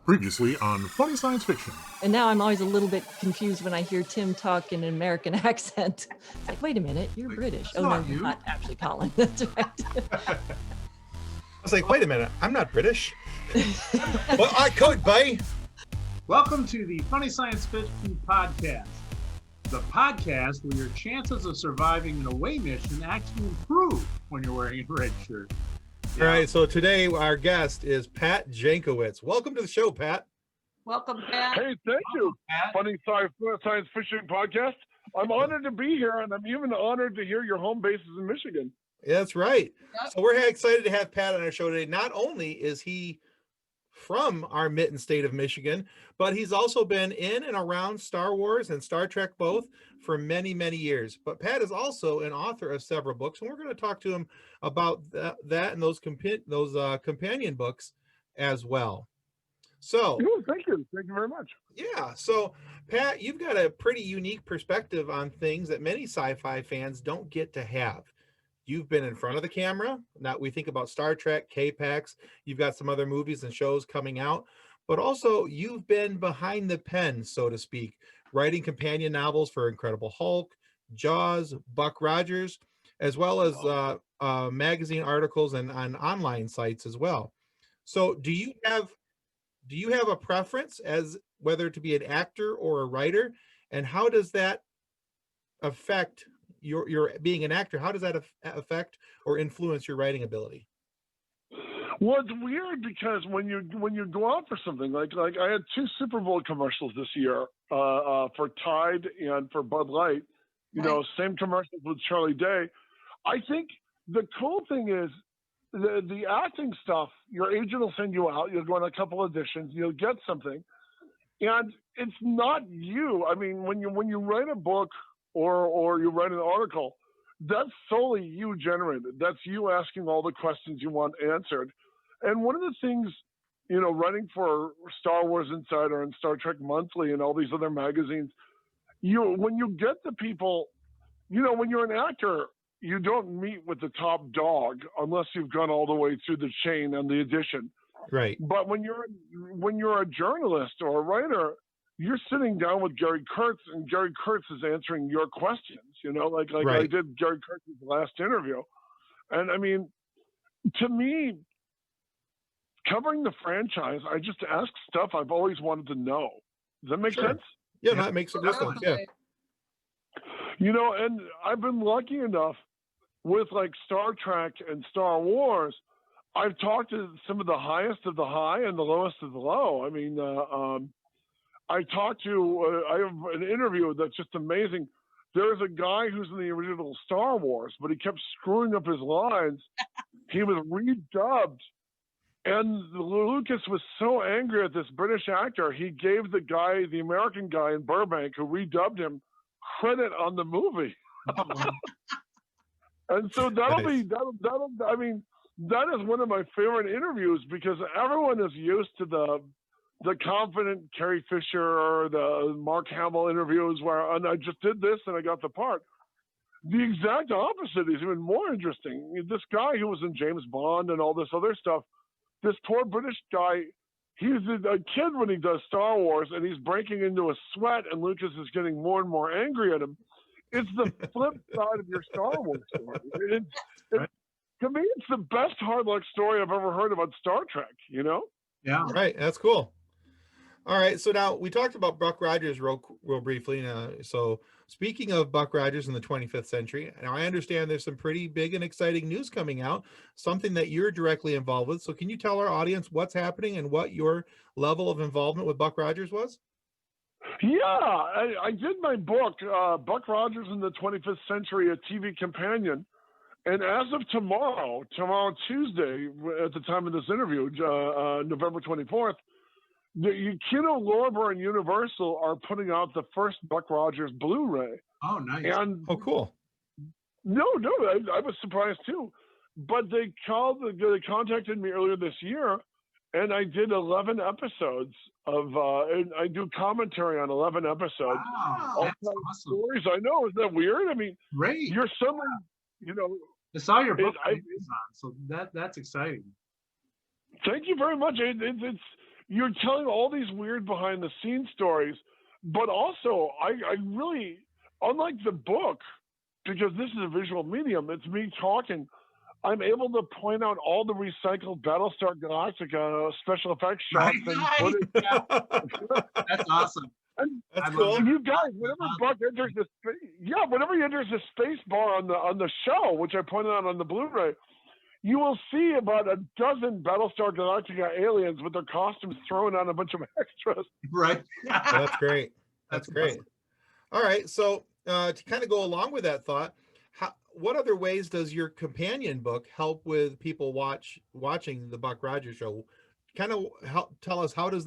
Previously on Funny Science Fiction. And now I'm always a little bit confused when I hear Tim talk in an American accent. It's like, wait a minute, you're British. Oh, no, you're not actually Colin. That's right. I was like, wait a minute, I'm not British. Well, I could be. Welcome to the Funny Science Fiction Podcast, the podcast where your chances of surviving an away mission actually improve when you're wearing a red shirt. All right, so today our guest is Pat Jankiewicz. Welcome to the show, Pat. Welcome, Pat. Hey, thank you. Pat. Funny Science Fiction Podcast. I'm honored to be here, and I'm even honored to hear your home base is in Michigan. Yeah, that's right. So we're excited to have Pat on our show today. Not only is he from our mitten state of Michigan, but he's also been in and around Star Wars and Star Trek both for many, many years. But Pat is also an author of several books, and we're going to talk to him about that and those companion books as well. So, Thank you very much. yeah. So, Pat, you've got a pretty unique perspective on things that many sci-fi fans don't get to have. You've been in front of the camera. Now we think about Star Trek, K-Pax. You've got some other movies and shows coming out, but also you've been behind the pen, so to speak, writing companion novels for Incredible Hulk, Jaws, Buck Rogers, as well as magazine articles and on online sites as well. So do you have a preference as whether to be an actor or a writer, and how does that affect your being an actor? How does that affect or influence your writing ability? Well, it's weird because when you go out for something like I had 2 Super Bowl commercials this year for Tide and for Bud Light. You know, same commercials with Charlie Day. I think the cool thing is the acting stuff. Your agent will send you out. You'll go on a couple auditions. You'll get something, and it's not you. I mean, when you write a book or you write an article, that's solely you generated. That's you asking all the questions you want answered. And one of the things, writing for Star Wars Insider and Star Trek Monthly and all these other magazines, when you get the people, when you're an actor, you don't meet with the top dog unless you've gone all the way through the chain and the edition. Right. But when you're a journalist or a writer, you're sitting down with Gary Kurtz, and Gary Kurtz is answering your questions, like Right. I did Gary Kurtz's last interview. And I mean, to me, covering the franchise, I just ask stuff I've always wanted to know. Does that make sense? Yeah, that makes a good sense. Yeah. And I've been lucky enough with like Star Trek and Star Wars. I've talked to some of the highest of the high and the lowest of the low. I mean, I have an interview that's just amazing. There's a guy who's in the original Star Wars, but he kept screwing up his lines. He was redubbed. And Lucas was so angry at this British actor, he gave the American guy in Burbank who redubbed him credit on the movie. And so that is one of my favorite interviews because everyone is used to the confident Carrie Fisher or the Mark Hamill interviews and I just did this and I got the part. The exact opposite is even more interesting. This guy who was in James Bond and all this other stuff, this poor British guy, he's a kid when he does Star Wars and he's breaking into a sweat and Lucas is getting more and more angry at him. It's the flip side of your Star Wars story. To me, it's the best hard luck story I've ever heard about Star Trek, Yeah. Right. That's cool. All right. So now we talked about Buck Rogers real briefly. So speaking of Buck Rogers in the 25th century, now I understand there's some pretty big and exciting news coming out, something that you're directly involved with. So can you tell our audience what's happening and what your level of involvement with Buck Rogers was? Yeah, I did my book, Buck Rogers in the 25th Century, a TV companion. And as of tomorrow Tuesday, at the time of this interview, November 24th, Kino Lorber and Universal are putting out the first Buck Rogers Blu-ray. Oh, nice. And cool. No, I was surprised too. But they contacted me earlier this year, and I did 11 episodes and I do commentary on 11 episodes. Wow, that's awesome. Stories. I know, isn't that weird? I mean, Great. you're someone, I saw your book on Amazon, so that's exciting. Thank you very much. you're telling all these weird behind the scenes stories, but also I really, unlike the book, because this is a visual medium, it's me talking. I'm able to point out all the recycled Battlestar Galactica special effects shots and footage. That's awesome. And That's cool. you guys, whenever Buck enters the whenever he enters the space bar on the show, which I pointed out on the Blu-ray, you will see about a dozen Battlestar Galactica aliens with their costumes thrown on a bunch of extras. Right. Well, that's great. That's great. Awesome. All right. So to kind of go along with that thought, what other ways does your companion book help with people watching the Buck Rogers show? Kind of tell us how do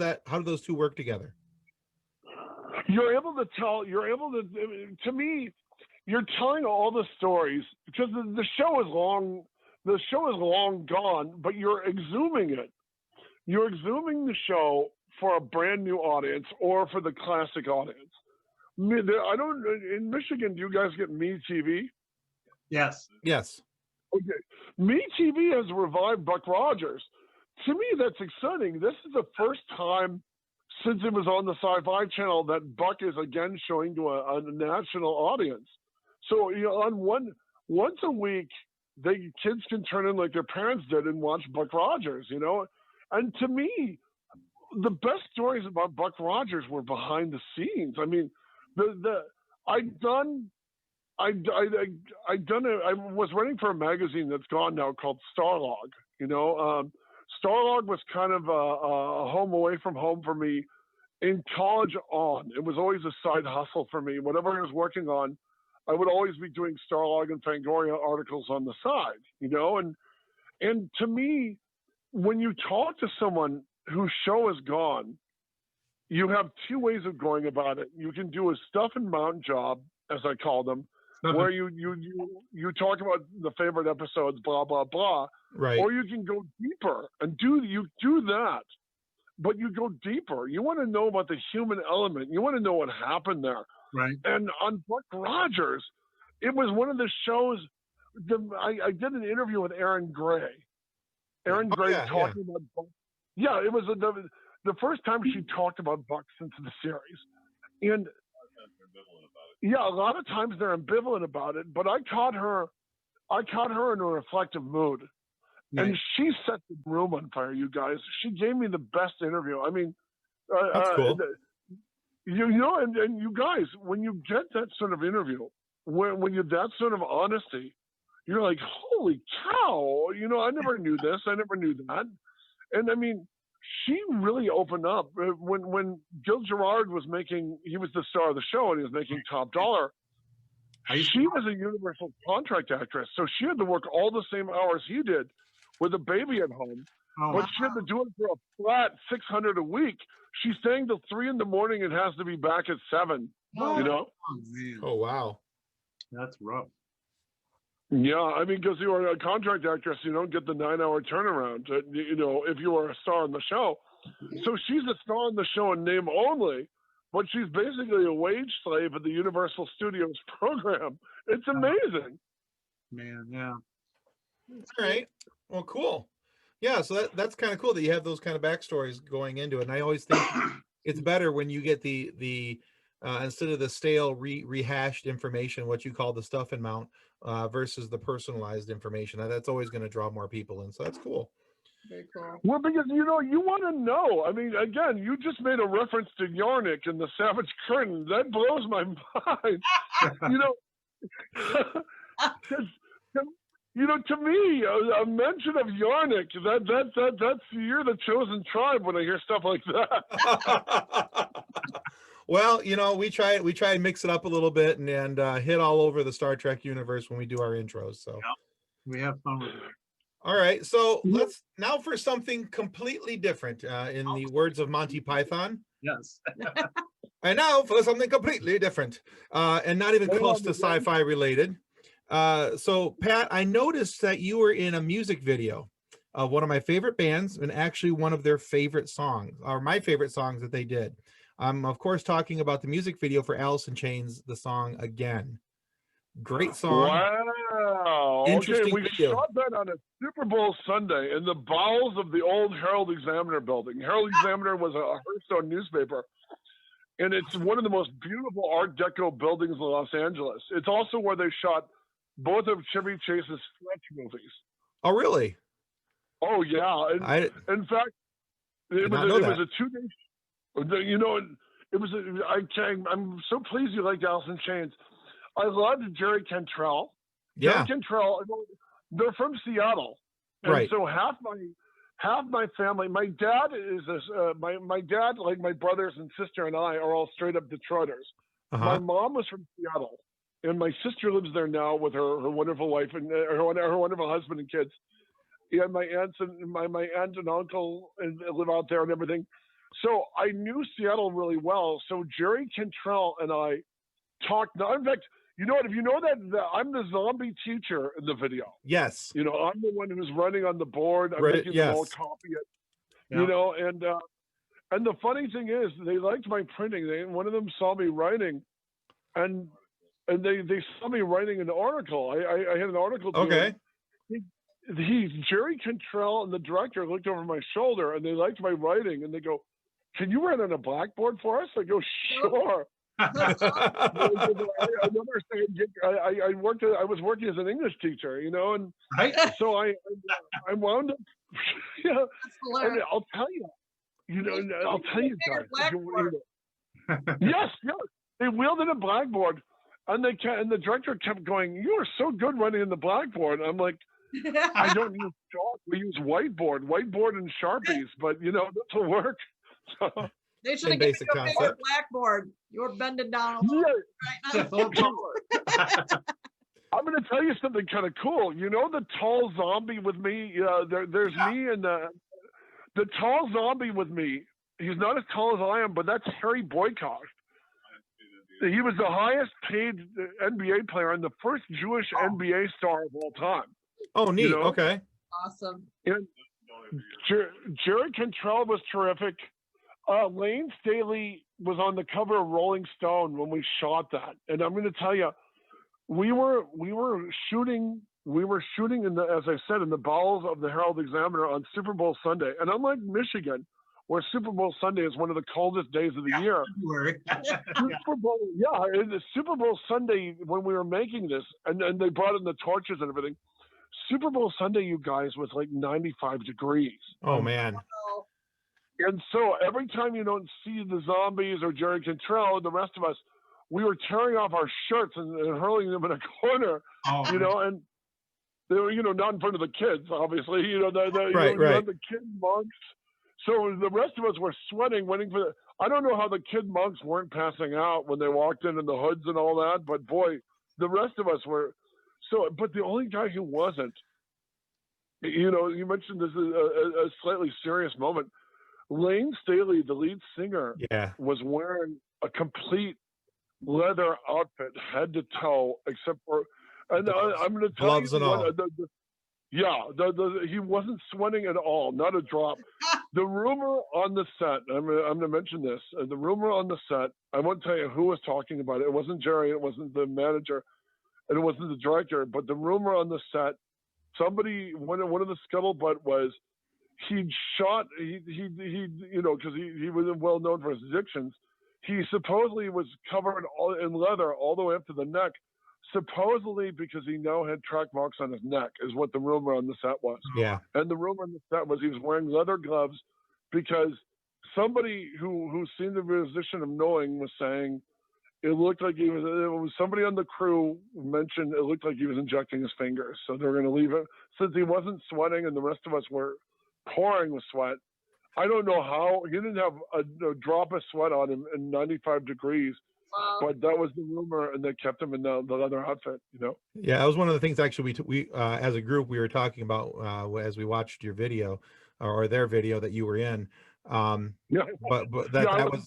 those two work together? You're able to me, you're telling all the stories because the show is long. The show is long gone, but you're exhuming it. You're exhuming the show for a brand new audience or for the classic audience. In Michigan, do you guys get MeTV? Yes. Yes. Okay. MeTV has revived Buck Rogers. To me, that's exciting. This is the first time since it was on the Sci-Fi Channel that Buck is again showing to a national audience. So, on once a week, kids can turn in like their parents did and watch Buck Rogers, And to me, the best stories about Buck Rogers were behind the scenes. I mean, I was writing for a magazine that's gone now called Starlog. Starlog was kind of a home away from home for me in college on. It was always a side hustle for me. Whatever I was working on, I would always be doing Starlog and Fangoria articles on the side, and to me, when you talk to someone whose show is gone, you have two ways of going about it. You can do a stuff and mount job, as I call them, where you talk about the favorite episodes, blah, blah, blah. Right. Or you can go deeper and do that, but you go deeper. You want to know about the human element. You want to know what happened there. Right. And on Buck Rogers, it was one of the shows. I did an interview with Aaron Gray. Aaron Gray talking about Buck. Yeah, it was the first time she talked about Buck since the series. And yeah, a lot of times they're ambivalent about it, but I caught her in a reflective mood. Right. And she set the room on fire, you guys. She gave me the best interview. I mean, that's cool. And you guys, when you get that sort of interview, when you that sort of honesty, you're like, holy cow! I never knew this. I never knew that. And I mean, she really opened up when Gil Gerard he was the star of the show and he was making top dollar. She was a Universal contract actress, so she had to work all the same hours he did with a baby at home. But she had to do it for a flat $600 a week. She's staying till 3 a.m. and has to be back at 7. Oh, man. Oh wow, that's rough. Yeah, I mean, because you are a contract actress, you don't get the 9-hour turnaround. If you are a star on the show, so she's a star on the show in name only, but she's basically a wage slave at the Universal Studios program. It's amazing. Man, yeah. All right. Well, cool. Yeah, so that's kind of cool that you have those kind of backstories going into it. And I always think it's better when you get the instead of the stale rehashed information, what you call the stuff and mount, versus the personalized information. That's always going to draw more people in. So that's cool. Very cool. Well, because you want to know. I mean, again, you just made a reference to Yarnik and the Savage Curtain. That blows my mind. To me, a mention of Yarnik, that's you're the chosen tribe when I hear stuff like that. Well, we try to mix it up a little bit and hit all over the Star Trek universe when we do our intros. So we have fun with it. All right, so let's now for something completely different. In the words of Monty Python. Yes. And now for something completely different, and not even close to sci-fi related. So Pat, I noticed that you were in a music video of one of my favorite bands and actually one of their favorite songs, or my favorite songs that they did. I'm of course talking about the music video for Alice in Chains, the song Again. Great song. Wow. Wow. Interesting Okay, we video. shot that on a Super Bowl Sunday in the bowels of the old Herald Examiner building. Herald Examiner was a Hearthstone newspaper, and it's one of the most beautiful Art Deco buildings in Los Angeles. It's also where they shot both of Chevy Chase's Fletch movies. Oh, really? Oh, yeah. And, in fact, it was a 2-day. You know, I'm so pleased you liked Alice in Chains. I loved Jerry Cantrell. Yeah. Jerry Cantrell, they're from Seattle. And Right. so half my family, my dad is my dad, like my brothers and sister and I, are all straight up Detroiters. Uh-huh. My mom was from Seattle, and my sister lives there now with her wonderful wife and her wonderful husband and kids. And my aunts and my aunt and uncle live out there and everything. So I knew Seattle really well. So Jerry Cantrell and I talked. Now, in fact, you know what? If you know that I'm the zombie teacher in the video. Yes. You know, I'm the one who's running on the board. I'm making them all copy it. Yeah. You know, and the funny thing is, they liked my printing. One of them saw me writing, and they saw me writing an article. I had an article. Okay. Jerry Cantrell and the director looked over my shoulder, and they liked my writing, and they go, "Can you write on a blackboard for us?" I go, "Sure." I was working as an English teacher, you know, and so I wound up. Yeah, and I'll tell you, guys. Yes, they wheeled in a blackboard, and the director kept going, "You are so good writing in the blackboard." I'm like, "I don't use chalk. We use whiteboard and Sharpies, but you know this will work." So, they should have given you a bigger blackboard. You were bending down a little right now. I'm going to tell you something kind of cool. You know the tall zombie with me? There's me and the tall zombie with me. He's not as tall as I am, but that's Harry Boykoff. He was the highest paid NBA player and the first Jewish NBA star of all time. Oh, neat. You know? Okay. Awesome. And Jerry Cantrell was terrific. Lane Staley was on the cover of Rolling Stone when we shot that, and I'm going to tell you, we were shooting in the, as I said, in the bowels of the Herald Examiner on Super Bowl Sunday, and unlike Michigan, where Super Bowl Sunday is one of the coldest days of the year, Super Bowl Sunday when we were making this, and they brought in the torches and everything. Super Bowl Sunday, you guys, was like 95 degrees. Oh man. And so every time you don't see the zombies or Jerry Cantrell and the rest of us, we were tearing off our shirts and hurling them in a corner, you know, and they were, you know, not in front of the kids, obviously, you know, the kid monks. So the rest of us were sweating, waiting for I don't know how the kid monks weren't passing out when they walked in the hoods and all that, but boy, the rest of us were. So, but the only guy who wasn't, you know, you mentioned this is a slightly serious moment. Lane Staley, the lead singer, was wearing a complete leather outfit, head to toe, except for, and I'm going to tell gloves you, and all. He wasn't sweating at all, not a drop. The rumor on the set, I'm going to mention this. The rumor on the set, I won't tell you who was talking about it. It wasn't Jerry, it wasn't the manager, and it wasn't the director. But the rumor on the set, one of the scuttlebutt was, he'd shot, you know, because he was well known for his addictions. He supposedly was covered in leather all the way up to the neck, supposedly because he now had track marks on his neck, is what the rumor on the set was. Yeah. And the rumor on the set was he was wearing leather gloves because somebody who seemed to be a position of knowing was saying it looked like it was somebody on the crew mentioned it looked like he was injecting his fingers. So they were going to leave it since he wasn't sweating and the rest of us were pouring with sweat. I don't know how he didn't have a drop of sweat on him in 95 degrees, but that was the rumor, and they kept him in the leather outfit. You know. Yeah, that was one of the things actually we as a group we were talking about as we watched your video or their video that you were in. But that was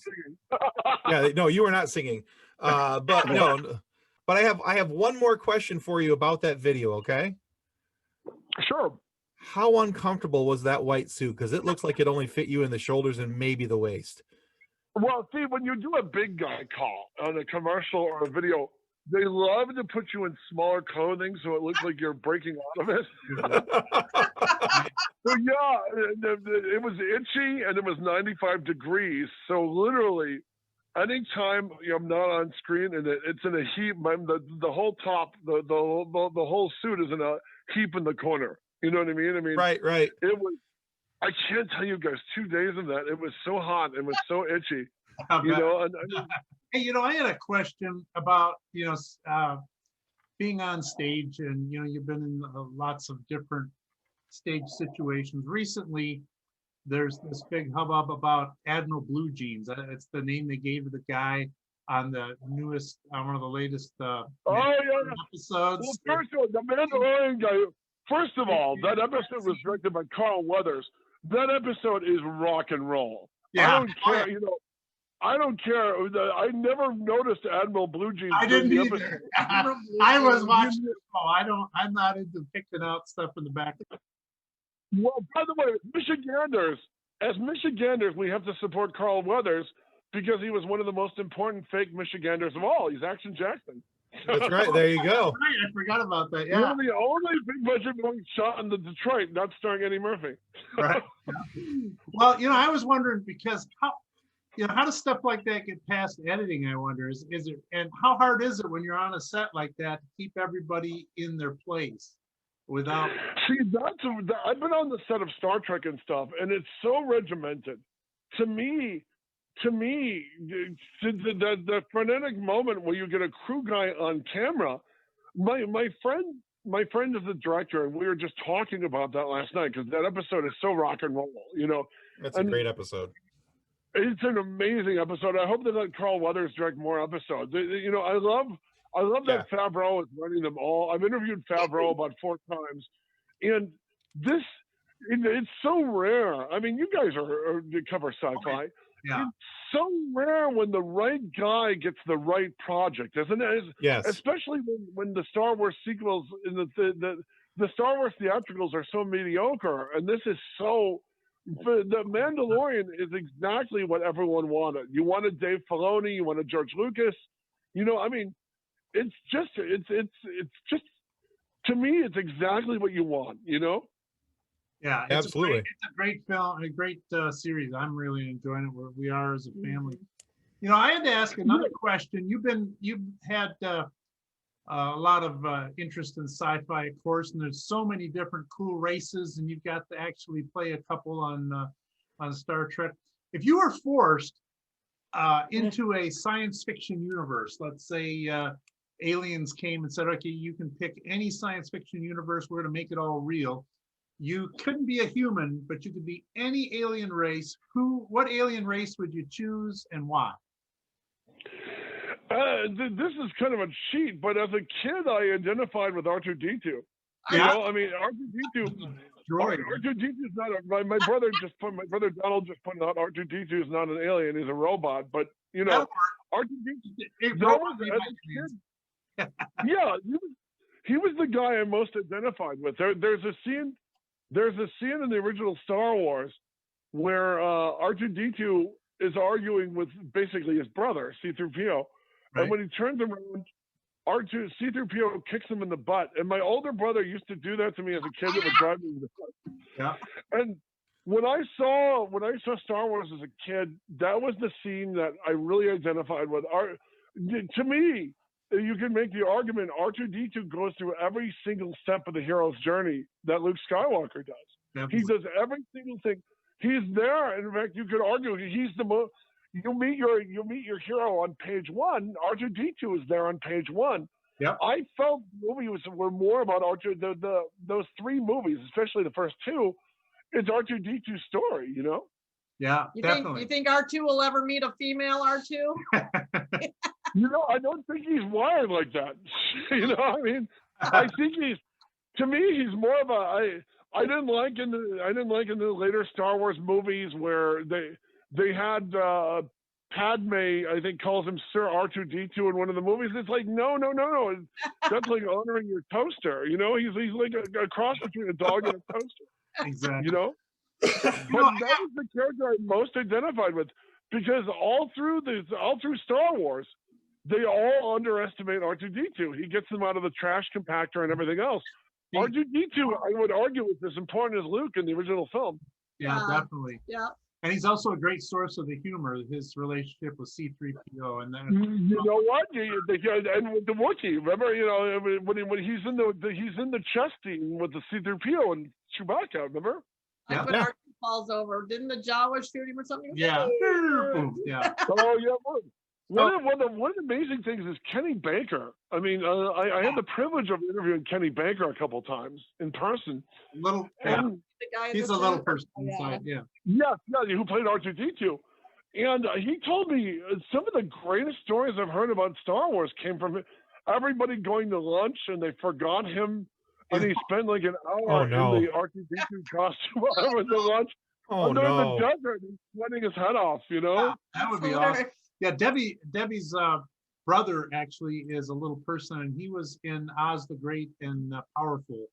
no, you were not singing. But no, but I have one more question for you about that video. Okay. Sure. How uncomfortable was that white suit? Because it looks like it only fit you in the shoulders and maybe the waist. Well, see, when you do a big guy call on a commercial or a video, They love to put you in smaller clothing so it looks like you're breaking out of it. So yeah, it was itchy and it was 95 degrees. So literally, anytime I'm not on screen and it's in a heap, the whole top, the whole suit is in a heap in the corner. You know what I mean? Right. It was. I can't tell you guys, 2 days of that. It was so hot. It was so itchy. Hey, I had a question about, being on stage, and, you've been in lots of different stage situations. Recently, there's this big hubbub about Admiral Blue Jeans. It's the name they gave to the guy on the newest, one of the latest episodes. Well, first of all, the Mandalorian guy, first of all, that episode was directed by Carl Weathers. That episode is rock and roll. Yeah. I don't care, I don't care. I never noticed Admiral Blue Jeans. I didn't either. I was watching it. I'm not into picking out stuff in the back. Well, by the way, as Michiganders, we have to support Carl Weathers because he was one of the most important fake Michiganders of all. He's Action Jackson. That's right. There you go. Right, I forgot about that. Yeah. You're the only big budget movie shot in the Detroit, not starring Eddie Murphy. Right. Well, I was wondering because how does stuff like that get past editing? I wonder is it, and how hard is it when you're on a set like that to keep everybody in their place without? See, I've been on the set of Star Trek and stuff, and it's so regimented. To me, the frenetic moment where you get a crew guy on camera. My friend is the director, and we were just talking about that last night because that episode is so rock and roll. That's a great episode. It's an amazing episode. I hope they let Carl Weathers direct more episodes. I love that Favreau is running them all. I've interviewed Favreau about 4 times, and it's so rare. I mean, you guys cover sci-fi. Yeah. It's so rare when the right guy gets the right project, isn't it? Yes. Especially when the Star Wars sequels and the Star Wars theatricals are so mediocre, and this is so. The Mandalorian is exactly what everyone wanted. You wanted Dave Filoni, you wanted George Lucas. It's just to me, it's exactly what you want. Yeah, absolutely. It's a great film, a great series. I'm really enjoying it. Where we are as a family. I had to ask another question. You've had a lot of interest in sci-fi, of course, and there's so many different cool races, and you've got to actually play a couple on Star Trek. If you were forced into a science fiction universe, let's say aliens came and said, okay, you can pick any science fiction universe, we're going to make it all real. You couldn't be a human, but you could be any alien race. What alien race would you choose and why? This is kind of a cheat, but as a kid, I identified with R2-D2. R2-D2. R2-D2 is not my brother Donald just pointed out R2-D2 is not an alien; he's a robot. But R2-D2. Yeah, he was the guy I most identified with. There's a scene in the original Star Wars where R2-D2 is arguing with basically his brother C-3PO. Right. And when he turns around, C-3PO kicks him in the butt. And my older brother used to do that to me as a kid. It would drive me nuts. Yeah. And when I saw Star Wars as a kid, that was the scene that I really identified with. To me, you can make the argument R2-D2 goes through every single step of the hero's journey that Luke Skywalker does. Definitely. He does every single thing. He's there. In fact, you could argue he's the most. You meet your hero on page 1. R2-D2 is there on page 1. Yeah. I felt movies were more about those 3 movies, especially the first 2. It's R2-D2's story, Yeah, definitely. You think R2 will ever meet a female R2? I don't think he's wired like that. I think to me, he's more of a. I didn't like in the later Star Wars movies where they had Padme, I think, calls him Sir R2-D2 in one of the movies. It's like, no. That's like honoring your toaster. He's like a cross between a dog and a toaster. Exactly. But that was the character I most identified with because all through Star Wars, they all underestimate R2-D2. He gets them out of the trash compactor and everything else. R2-D2, I would argue, is as important as Luke in the original film. Yeah, definitely. Yeah. And he's also a great source of the humor, his relationship with C-3PO. And then, you know what? And with the Wookiee, remember, when he's in the chess scene with the C-3PO and Chewbacca, remember? Like when Archie falls over, didn't the Jawa shoot him or something? Yeah. Yeah. Oh yeah. One of the amazing things is Kenny Baker. I mean, I had the privilege of interviewing Kenny Baker a couple times in person. He's a little person inside, yeah. Yeah, who played R2-D2. And he told me some of the greatest stories I've heard about Star Wars came from everybody going to lunch and they forgot him and he spent like an hour in the R2-D2 costume with the lunch. Oh, they're in no. the desert and sweating his head off, you know? Yeah, that would be awesome. Yeah, Debbie's brother actually is a little person, and he was in Oz the Great and Powerful.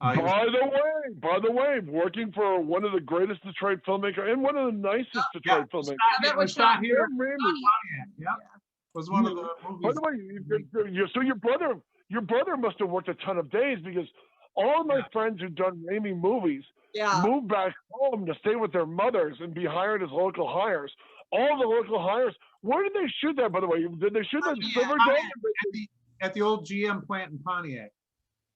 By the way, working for one of the greatest Detroit filmmakers and one of the nicest Detroit filmmakers. That was shot here. Yeah, was one of the movies. By the way, so your brother must have worked a ton of days because all of my friends who've done Raimi movies moved back home to stay with their mothers and be hired as local hires. All the local hires. Where did they shoot that, by the way? Did they shoot that in Silverdome? At the old GM plant in Pontiac.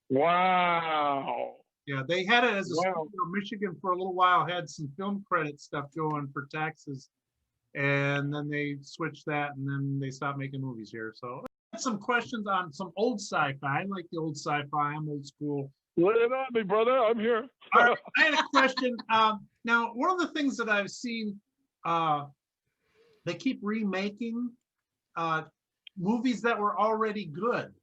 Wow. Yeah, they had it as a studio. Michigan for a little while had some film credit stuff going for taxes, and then they switched that, and then they stopped making movies here. So I have some questions on some old sci-fi. I like the old sci-fi. I'm old school. Lay it on me, brother. I'm here. All right, I had a question. Now, one of the things that I've seen, they keep remaking movies that were already good.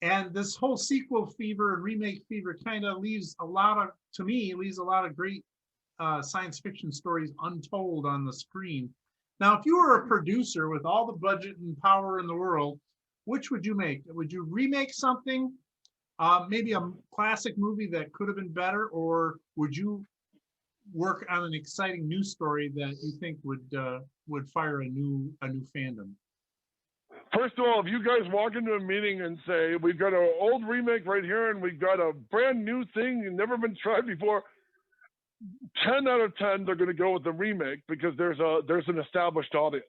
And this whole sequel fever and remake fever kind of leaves a lot of great science fiction stories untold on the screen. Now, if you were a producer with all the budget and power in the world, which would you make? Would you remake something, maybe a classic movie that could have been better, or would you work on an exciting new story that you think would fire a new fandom? First of all, if you guys walk into a meeting and say, we've got an old remake right here and we've got a brand new thing and never been tried before, 10 out of 10, they're going to go with the remake because there's an established audience.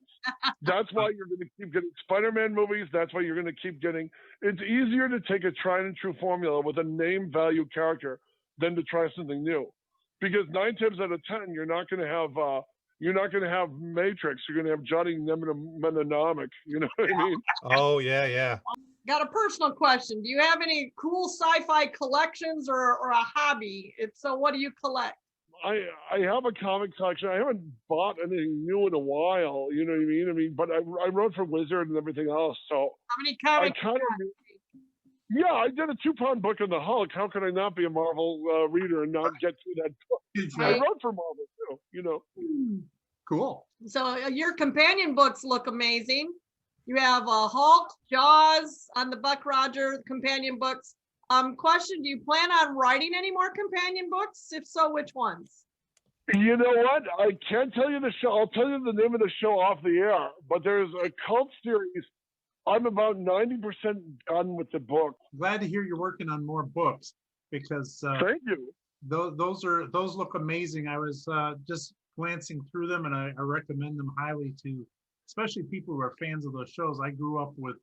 That's why you're going to keep getting Spider-Man movies. That's why you're going to keep getting, it's easier to take a tried and true formula with a name value character than to try something new. Because 9 times out of 10, you're not going to have Matrix. You're going to have Johnny Mnemonic. You know what I mean? Oh, yeah. Got a personal question. Do you have any cool sci-fi collections or a hobby? If so, what do you collect? I have a comic collection. I haven't bought anything new in a while. You know what I mean? But I wrote for Wizard and everything else. So how many comics? Yeah, I did a 2-pound book on the Hulk. How could I not be a Marvel reader and not get through that book? I wrote for Marvel too, you know. Cool. So your companion books look amazing. You have Hulk, Jaws on the Buck Rogers companion books. Question, do you plan on writing any more companion books? If so, which ones? You know what? I can't tell you the show. I'll tell you the name of the show off the air. But there's a cult series. I'm about 90% done with the book. Glad to hear you're working on more books because thank you. Those look amazing. I was just glancing through them, and I recommend them highly to, especially people who are fans of those shows. I grew up with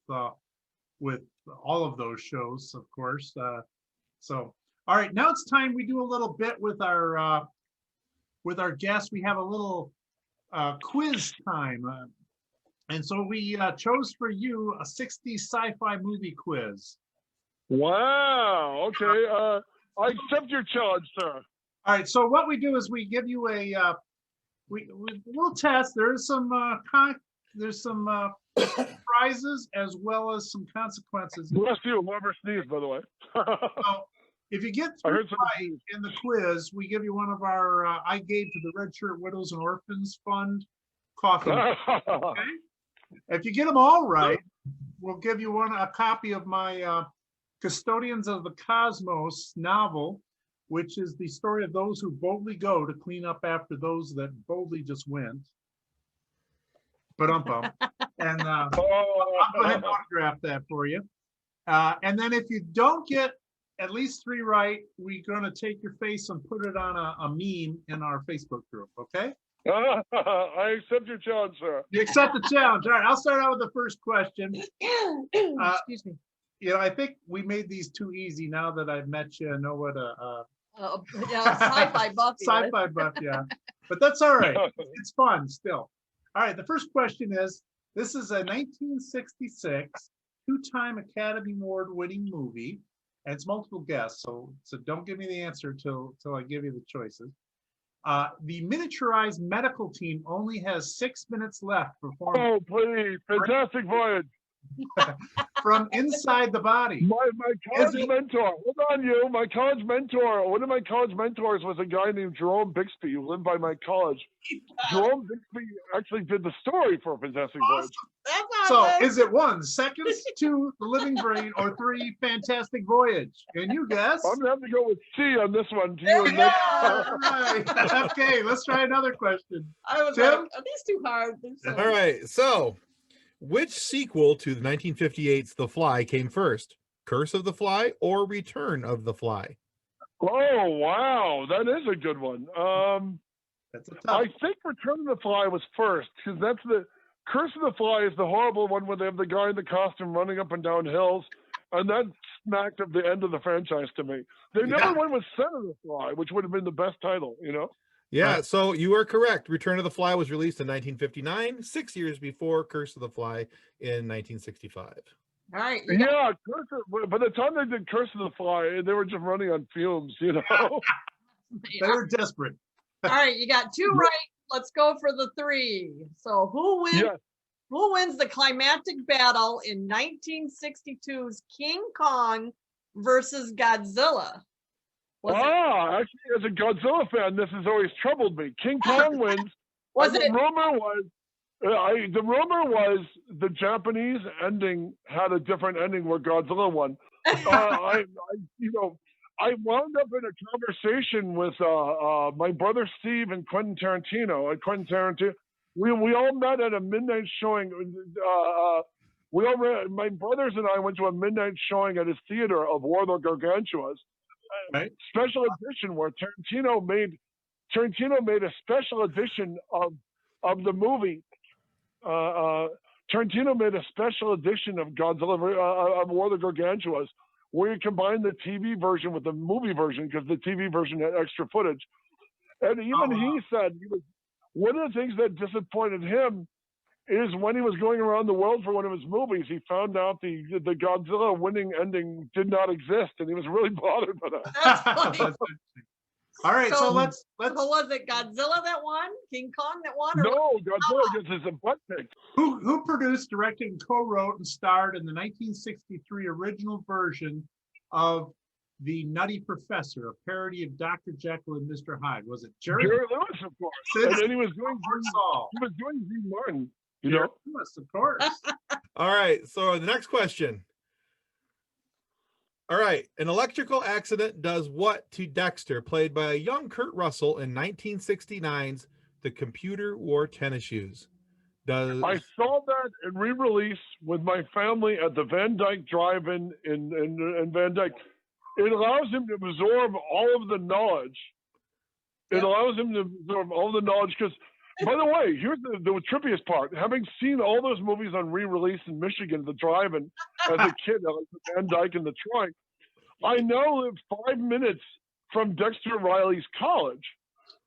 all of those shows, of course. So, all right, now it's time we do a little bit with our guests. We have a little quiz time. And so we chose for you a 60s sci-fi movie quiz. Wow. Okay. I accept your challenge, sir. All right. So what we do is we give you a we'll test. There's some prizes as well as some consequences. Bless you. Whoever sneezed, by the way. So if you get through right in the quiz, we give you one of our I gave to the Red Shirt Widows and Orphans Fund coffee. Okay. If you get them all right, we'll give you a copy of my Custodians of the Cosmos novel, which is the story of those who boldly go to clean up after those that boldly just went. But And I'll go ahead and autograph that for you. And then if you don't get at least 3 right, we're going to take your face and put it on a meme in our Facebook group, okay? I accept your challenge, sir. You accept the challenge. All right, I'll start out with the first question. Excuse me. You know, I think we made these too easy now that I've met you. I know what Sci-fi buff. sci-fi buff, yeah. But that's all right. It's fun still. All right, the first question is, this is a 1966 2-time Academy Award winning movie, and it's multiple guests, so don't give me the answer till I give you the choices. The miniaturized medical team only has 6 minutes left before. Oh, please. Fantastic Voyage. From Inside the Body. My college mentor. Hold on, you. My college mentor. One of my college mentors was a guy named Jerome Bixby who lived by my college. Jerome Bixby actually did the story for Fantastic Voyage. So is it 1, Seconds, 2, The Living Brain, or 3, Fantastic Voyage? Can you guess? I'm gonna have to go with C on this one. All right. Okay, let's try another question. I was Tim? like, are these too hard? All right. So, which sequel to the 1958's The Fly came first? Curse of the Fly or Return of the Fly? Oh wow, that is a good one. That's a tough. I think Return of the Fly was first because that's the Curse of the Fly is the horrible one where they have the guy in the costume running up and down hills, and that smacked up the end of the franchise to me. They never went with Son of the Fly, which would have been the best title, you know. Yeah, so you are correct. Return of the Fly was released in 1959, 6 years before Curse of the Fly in 1965. All right. Yeah, by the time they did Curse of the Fly, they were just running on fumes, you know. They were desperate. All right, you got 2 right. Let's go for the 3. So who wins? Yes. Who wins the climactic battle in 1962's King Kong versus Godzilla? Actually, as a Godzilla fan, this has always troubled me. King Kong wins. The rumor was the Japanese ending had a different ending where Godzilla won. I wound up in a conversation with my brother Steve and Quentin Tarantino. We all met at a midnight showing. My brothers and I went to a midnight showing at his theater of War of the Gargantuas, special edition where Tarantino made a special edition of the movie. Tarantino made a special edition of Godzilla of War of the Gargantuas, where you combine the TV version with the movie version because the TV version had extra footage. And even he said one of the things that disappointed him is when he was going around the world for one of his movies, he found out the Godzilla winning ending did not exist, and he was really bothered by that. That's funny. All right, so let's. So was it Godzilla that won? King Kong that won? No, Godzilla gets his butt kicked. Who produced, directed, and co-wrote and starred in the 1963 original version of The Nutty Professor, a parody of Dr. Jekyll and Mr. Hyde? Was it Jerry Lewis, of course. And then he was doing Dean Martin. You know? Lewis, of course. All right, so the next question. All right, an electrical accident does what to Dexter, played by a young Kurt Russell in 1969's The Computer Wore Tennis Shoes? I saw that in re-release with my family at the Van Dyke Drive-In in Van Dyke. It allows him to absorb all of the knowledge. It allows him to absorb all the knowledge because, by the way, here's the trippiest part. Having seen all those movies on re-release in Michigan, the Drive-In, as a kid, at Van Dyke and the Troy, I now live 5 minutes from Dexter Riley's college.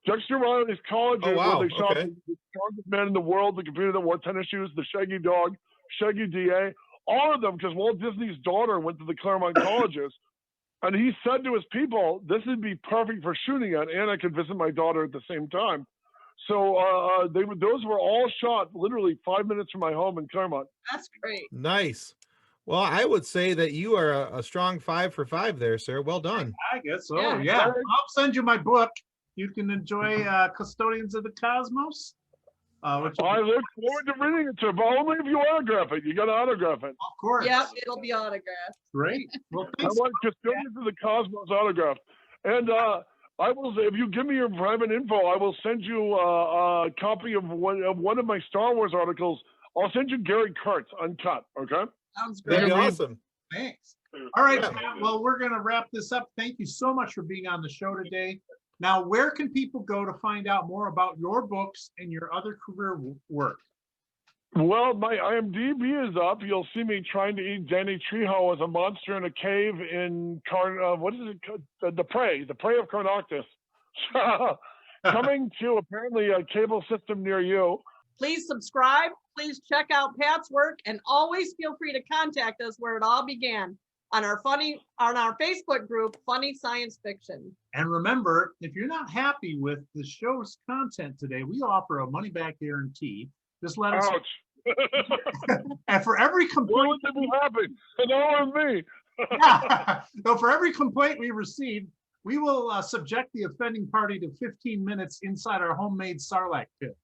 Dexter Riley's college is where they shot the strongest man in the world, the computer that wore tennis shoes, the Shaggy Dog, Shaggy DA, all of them, because Walt Disney's daughter went to the Claremont colleges. And he said to his people, this would be perfect for shooting at, and I could visit my daughter at the same time. So those were all shot literally 5 minutes from my home in Claremont. That's great. Nice. Well, I would say that you are a strong 5 for 5 there, sir. Well done. I guess so. Yeah. I'll send you my book. You can enjoy Custodians of the Cosmos. I look forward to reading it, sir, but only if you autograph it. You got to autograph it. Of course. Yep, it'll be autographed. Great. Well, I want Custodians of the Cosmos autographed. And I will, if you give me your private info, I will send you a copy of one of my Star Wars articles I'll send you Gary Kurtz uncut. Okay. Sounds great. That'd be awesome. Thanks. All right, Yeah. Pat, well, we're going to wrap this up. Thank you so much for being on the show today. Now, where can people go to find out more about your books and your other career work? Well, my IMDb is up. You'll see me trying to eat Danny Trejo as a monster in a cave in what is it? The Prey of Carnoctus. Coming to apparently a cable system near you. Please subscribe. Please check out Pat's work, and always feel free to contact us where it all began on our Facebook group, Funny Science Fiction. And remember, if you're not happy with the show's content today, we offer a money-back guarantee. Just let us Ouch. And for every What complaint, would be happy? And all of me. so for every complaint we receive, we will subject the offending party to 15 minutes inside our homemade Sarlacc pit.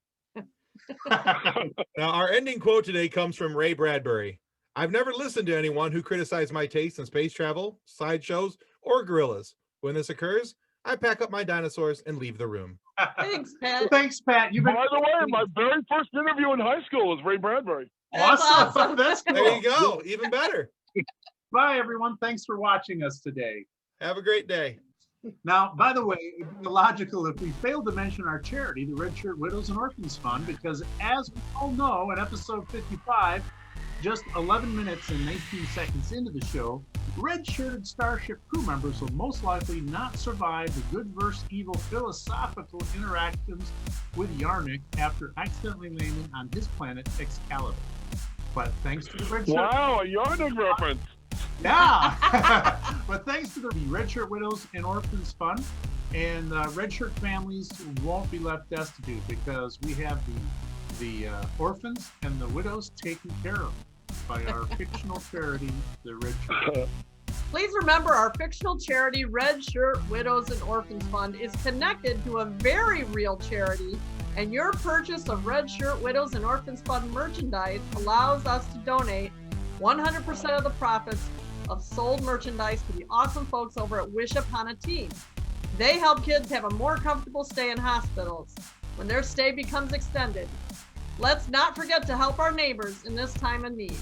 Now, our ending quote today comes from Ray Bradbury. I've never listened to anyone who criticized my taste in space travel, sideshows, or gorillas. When this occurs, I pack up my dinosaurs and leave the room. Thanks, Pat. Thanks, Pat. You've been By the way, my very first interview in high school was Ray Bradbury. That's awesome. That's cool. There you go. Even better. Bye, everyone. Thanks for watching us today. Have a great day. Now, by the way, it'd be illogical if we failed to mention our charity, the Red Shirt Widows and Orphans Fund, because as we all know, in episode 55, just 11 minutes and 19 seconds into the show, red-shirted Starship crew members will most likely not survive the good versus evil philosophical interactions with Yarnik after accidentally landing on his planet Excalibur. But thanks to the Red Shirt... Wow, a Yarnig reference. Yeah, but thanks to the Red Shirt Widows and Orphans Fund, and Red Shirt families won't be left destitute because we have the orphans and the widows taken care of by our fictional charity, the Red Shirt. Please remember, our fictional charity, Red Shirt Widows and Orphans Fund, is connected to a very real charity, and your purchase of Red Shirt Widows and Orphans Fund merchandise allows us to donate 100% of the profits of sold merchandise to the awesome folks over at Wish Upon a Teen. They help kids have a more comfortable stay in hospitals when their stay becomes extended. Let's not forget to help our neighbors in this time of need.